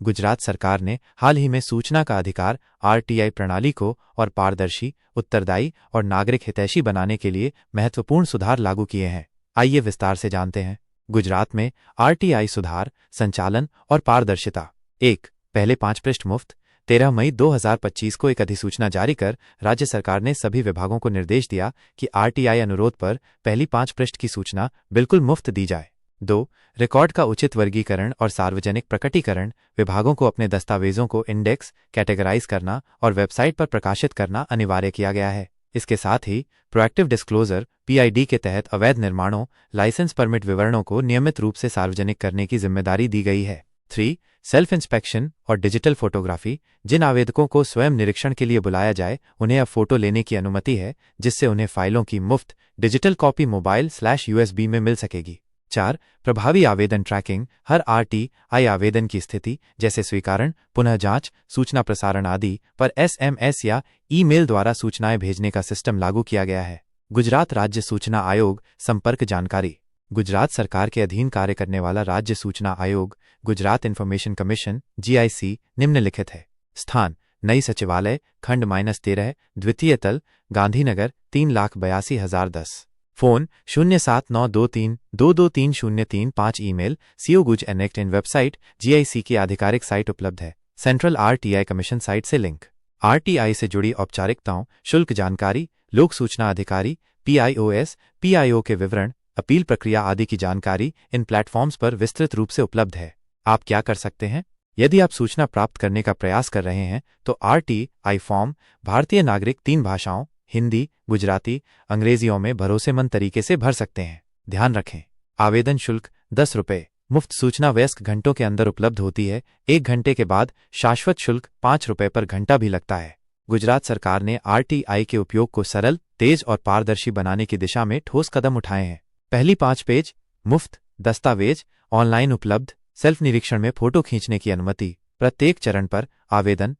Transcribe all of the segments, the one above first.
गुजरात सरकार ने हाल ही में सूचना का अधिकार आरटीआई प्रणाली को और पारदर्शी, उत्तरदायी और नागरिक हितैषी बनाने के लिए महत्वपूर्ण सुधार लागू किए हैं। आइए विस्तार से जानते हैं। गुजरात में आरटीआई सुधार, संचालन और पारदर्शिता। 1. पहले 5 पृष्ठ मुफ्त। 13 मई 2025 को एक अधिसूचना जारी कर राज्य सरकार ने सभी विभागों को निर्देश दिया कि आरटीआई अनुरोध पर पहली 5 पृष्ठ की सूचना बिल्कुल मुफ्त दी जाए। 2. रिकॉर्ड का उचित वर्गीकरण और सार्वजनिक प्रकटीकरण। विभागों को अपने दस्तावेजों को इंडेक्स, कैटेगराइज करना और वेबसाइट पर प्रकाशित करना अनिवार्य किया गया है। इसके साथ ही प्रोएक्टिव डिस्क्लोजर पीआईडी के तहत अवैध निर्माणों, लाइसेंस परमिट विवरणों को नियमित रूप से सार्वजनिक करने की जिम्मेदारी दी गई है। 3. सेल्फ इंस्पेक्शन और डिजिटल फोटोग्राफी। जिन आवेदकों को स्वयं निरीक्षण के लिए बुलाया जाए उन्हें अब फोटो लेने की अनुमति है, जिससे उन्हें फाइलों की मुफ्त डिजिटल कॉपी मोबाइल/यूएसबी में मिल सकेगी। 4. प्रभावी आवेदन ट्रैकिंग। हर आरटीआई आवेदन की स्थिति जैसे स्वीकरण, पुनः जांच, सूचना प्रसारण आदि पर एसएमएस या ईमेल द्वारा सूचनाएं भेजने का सिस्टम लागू किया गया है। गुजरात राज्य सूचना आयोग संपर्क जानकारी। गुजरात सरकार के अधीन कार्य करने वाला राज्य सूचना आयोग गुजरात इन्फॉर्मेशन कमीशन जीआईसी निम्नलिखित है। स्थान: नई सचिवालय, खंड -13, द्वितीय तल, Gandhinagar, 3,82,010। Phone: 079232230335। Email: coguj@in। Website: GIC की आधिकारिक साइट उपलब्ध है। सेंट्रल आरटीआई कमीशन साइट से लिंक। आरटीआई से जुड़ी औपचारिकताओं, शुल्क जानकारी, लोक सूचना अधिकारी, पीआईओएस, पीआईओ के विवरण, अपील प्रक्रिया आदि की जानकारी इन प्लेटफॉर्म्स पर विस्तृत रूप से उपलब्ध है। आप क्या कर सकते हैं? यदि आप सूचना प्राप्त करने का प्रयास कर रहे हैं तो आरटीआई फॉर्म भारतीय नागरिक 3 भाषाओं हिंदी, गुजराती, अंग्रेजियों में भरोसेमंद तरीके से भर सकते हैं। ध्यान रखें, आवेदन शुल्क 10 रुपये। मुफ्त सूचना वयस्क घंटों के अंदर उपलब्ध होती है। 1 घंटे के बाद शाश्वत शुल्क 5 रुपये पर घंटा भी लगता है। गुजरात सरकार ने आरटीआई के उपयोग को सरल, तेज और पारदर्शी बनाने की दिशा में ठोस कदम उठाए हैं। पहली 5 पेज मुफ्त, दस्तावेज ऑनलाइन उपलब्ध, सेल्फ निरीक्षण में फोटो खींचने की अनुमति, प्रत्येक चरण पर आवेदन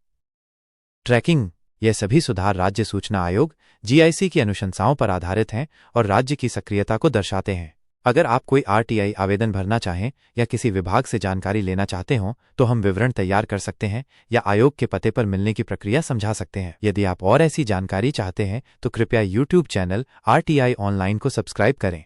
ट्रैकिंग। ये सभी सुधार राज्य सूचना आयोग जीआईसी की अनुशंसाओं पर आधारित हैं और राज्य की सक्रियता को दर्शाते हैं। अगर आप कोई आरटीआई आवेदन भरना चाहें या किसी विभाग से जानकारी लेना चाहते हों तो हम विवरण तैयार कर सकते हैं या आयोग के पते पर मिलने की प्रक्रिया समझा सकते हैं। यदि आप और ऐसी जानकारी चाहते हैं तो कृपया यूट्यूब चैनल आरटीआई ऑनलाइन को सब्सक्राइब करें।